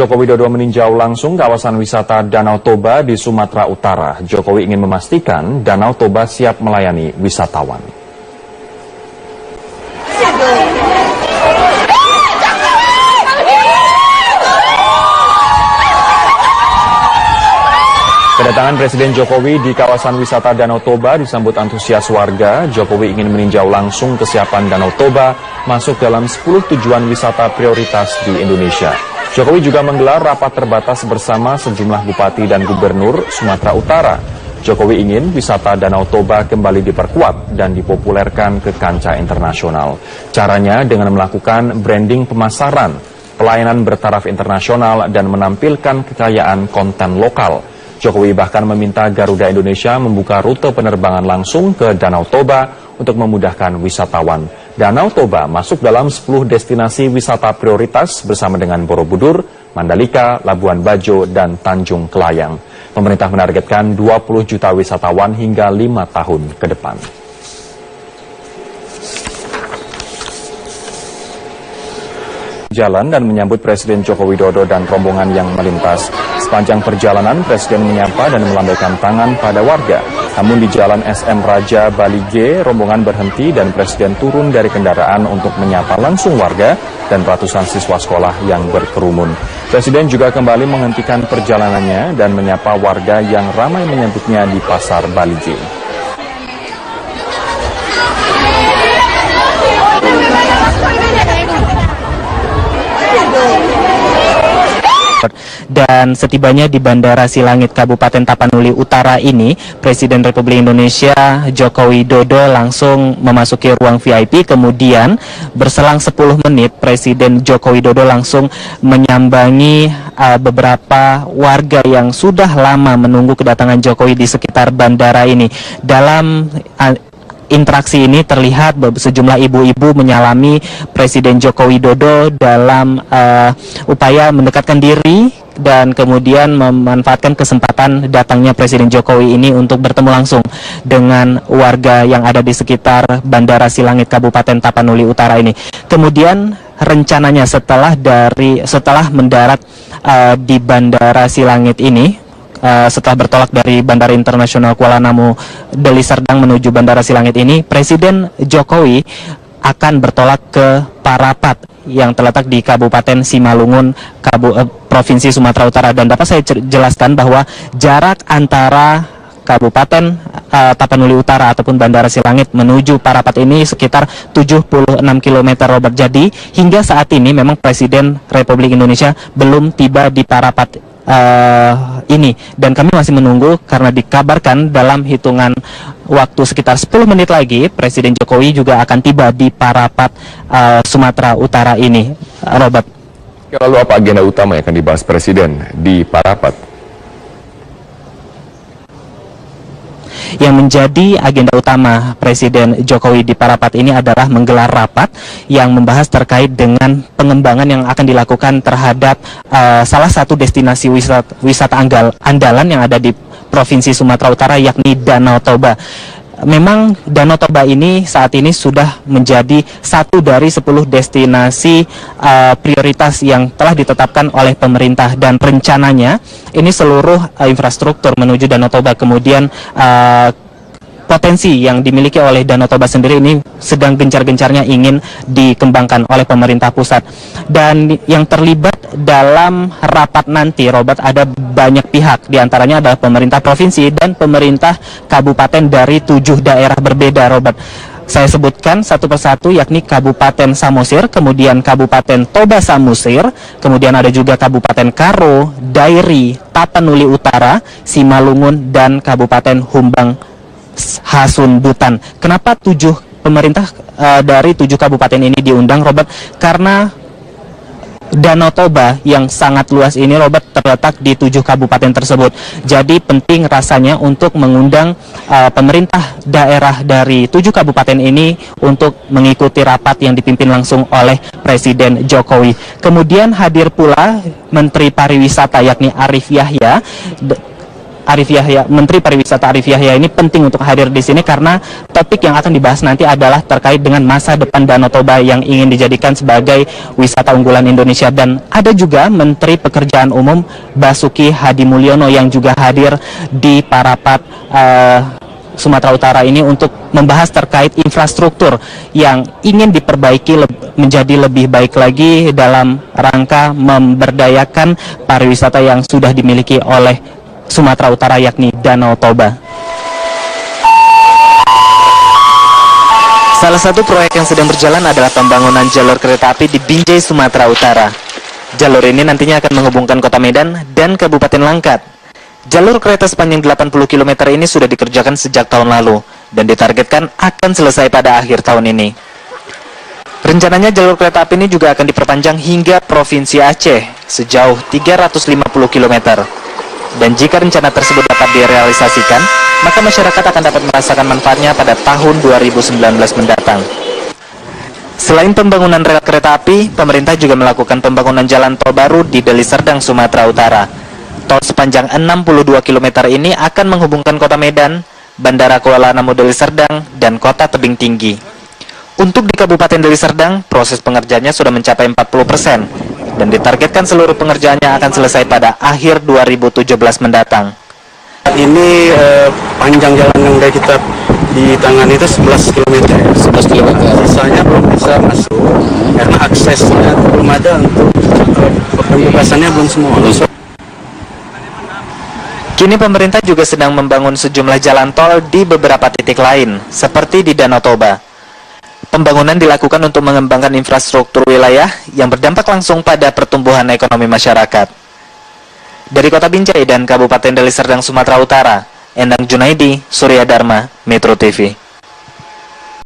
Joko Widodo meninjau langsung kawasan wisata Danau Toba di Sumatera Utara. Jokowi ingin memastikan Danau Toba siap melayani wisatawan. Kedatangan Presiden Jokowi di kawasan wisata Danau Toba disambut antusias warga. Jokowi ingin meninjau langsung kesiapan Danau Toba masuk dalam 10 tujuan wisata prioritas di Indonesia. Jokowi juga menggelar rapat terbatas bersama sejumlah bupati dan gubernur Sumatera Utara. Jokowi ingin wisata Danau Toba kembali diperkuat dan dipopulerkan ke kancah internasional. Caranya dengan melakukan branding pemasaran, pelayanan bertaraf internasional, dan menampilkan kekayaan konten lokal. Jokowi bahkan meminta Garuda Indonesia membuka rute penerbangan langsung ke Danau Toba untuk memudahkan wisatawan. Danau Toba masuk dalam 10 destinasi wisata prioritas bersama dengan Borobudur, Mandalika, Labuan Bajo, dan Tanjung Kelayang. Pemerintah menargetkan 20 juta wisatawan hingga 5 tahun ke depan. Jalan dan menyambut Presiden Joko Widodo dan rombongan yang melintas. Sepanjang perjalanan, Presiden menyapa dan melambaikan tangan pada warga. Namun di Jalan SM Raja Bali G, rombongan berhenti dan Presiden turun dari kendaraan untuk menyapa langsung warga dan ratusan siswa sekolah yang berkerumun. Presiden juga kembali menghentikan perjalanannya dan menyapa warga yang ramai menyambutnya di Pasar Bali G. Dan setibanya di Bandara Silangit Kabupaten Tapanuli Utara ini, Presiden Republik Indonesia Joko Widodo langsung memasuki ruang VIP. Kemudian berselang 10 menit Presiden Joko Widodo langsung menyambangi beberapa warga yang sudah lama menunggu kedatangan Jokowi di sekitar bandara ini. Dalam interaksi ini terlihat sejumlah ibu-ibu menyalami Presiden Joko Widodo dalam upaya mendekatkan diri dan kemudian memanfaatkan kesempatan datangnya Presiden Jokowi ini untuk bertemu langsung dengan warga yang ada di sekitar Bandara Silangit Kabupaten Tapanuli Utara ini. Kemudian rencananya setelah mendarat di Bandara Silangit ini, setelah bertolak dari Bandara Internasional Kuala Namu Deli Serdang menuju Bandara Silangit ini, Presiden Jokowi akan bertolak ke Parapat yang terletak di Kabupaten Simalungun, Provinsi Sumatera Utara. Dan dapat saya jelaskan bahwa jarak antara Kabupaten Tapanuli Utara ataupun Bandara Silangit menuju Parapat ini sekitar 76 km, Robert. Jadi hingga saat ini memang Presiden Republik Indonesia belum tiba di Parapat ini, dan kami masih menunggu karena dikabarkan dalam hitungan waktu sekitar 10 menit lagi Presiden Jokowi juga akan tiba di Parapat, Sumatera Utara ini, Robert. Lalu apa agenda utama yang akan dibahas Presiden di Parapat? Yang menjadi agenda utama Presiden Jokowi di Parapat ini adalah menggelar rapat yang membahas terkait dengan pengembangan yang akan dilakukan terhadap salah satu destinasi wisata andalan yang ada di Provinsi Sumatera Utara, yakni Danau Toba. Memang Danau Toba ini saat ini sudah menjadi satu dari 10 destinasi prioritas yang telah ditetapkan oleh pemerintah, dan rencananya ini seluruh infrastruktur menuju Danau Toba, kemudian potensi yang dimiliki oleh Danau Toba sendiri ini sedang gencar-gencarnya ingin dikembangkan oleh pemerintah pusat. Dan yang terlibat dalam rapat nanti, Robert, ada banyak pihak, diantaranya adalah pemerintah provinsi dan pemerintah kabupaten dari 7 daerah berbeda, Robert. Saya sebutkan satu persatu, yakni Kabupaten Samosir, kemudian Kabupaten Toba Samosir, kemudian ada juga Kabupaten Karo, Dairi, Tapanuli Utara, Simalungun, dan Kabupaten Humbang Hasundutan. Kenapa 7 pemerintah dari 7 kabupaten ini diundang, Robert? Karena Danau Toba yang sangat luas ini, Robert, terletak di 7 kabupaten tersebut. Jadi penting rasanya untuk mengundang pemerintah daerah dari 7 kabupaten ini untuk mengikuti rapat yang dipimpin langsung oleh Presiden Jokowi. Kemudian hadir pula Menteri Pariwisata yakni Arif Yahya Arif Yahya, Menteri Pariwisata Arif Yahya ini penting untuk hadir di sini karena topik yang akan dibahas nanti adalah terkait dengan masa depan Danau Toba yang ingin dijadikan sebagai wisata unggulan Indonesia. Dan ada juga Menteri Pekerjaan Umum Basuki Hadi Mulyono yang juga hadir di Parapat Sumatera Utara ini untuk membahas terkait infrastruktur yang ingin diperbaiki menjadi lebih baik lagi dalam rangka memberdayakan pariwisata yang sudah dimiliki oleh Sumatera Utara, yakni Danau Toba. Salah satu proyek yang sedang berjalan adalah pembangunan jalur kereta api di Binjai, Sumatera Utara. Jalur ini nantinya akan menghubungkan Kota Medan dan Kabupaten Langkat. Jalur kereta sepanjang 80 km ini sudah dikerjakan sejak tahun lalu dan ditargetkan akan selesai pada akhir tahun ini. Rencananya jalur kereta api ini juga akan diperpanjang hingga Provinsi Aceh sejauh 350 km. Dan jika rencana tersebut dapat direalisasikan, maka masyarakat akan dapat merasakan manfaatnya pada tahun 2019 mendatang. Selain pembangunan rel kereta api, pemerintah juga melakukan pembangunan jalan tol baru di Deli Serdang, Sumatera Utara. Tol sepanjang 62 km ini akan menghubungkan Kota Medan, Bandara Kuala Namu Deli Serdang, dan Kota Tebing Tinggi. Untuk di Kabupaten Deli Serdang, proses pengerjaannya sudah mencapai 40% dan ditargetkan seluruh pengerjaannya akan selesai pada akhir 2017 mendatang. Ini panjang jalan yang dari kita di tangan itu 11 km. 11 km. Sisanya belum bisa masuk karena aksesnya belum ada untuk pembebasannya belum semua. Kini pemerintah juga sedang membangun sejumlah jalan tol di beberapa titik lain, seperti di Danau Toba. Pembangunan dilakukan untuk mengembangkan infrastruktur wilayah yang berdampak langsung pada pertumbuhan ekonomi masyarakat. Dari Kota Binjai dan Kabupaten Deli Serdang, Sumatera Utara, Endang Junaidi, Surya Dharma, Metro TV.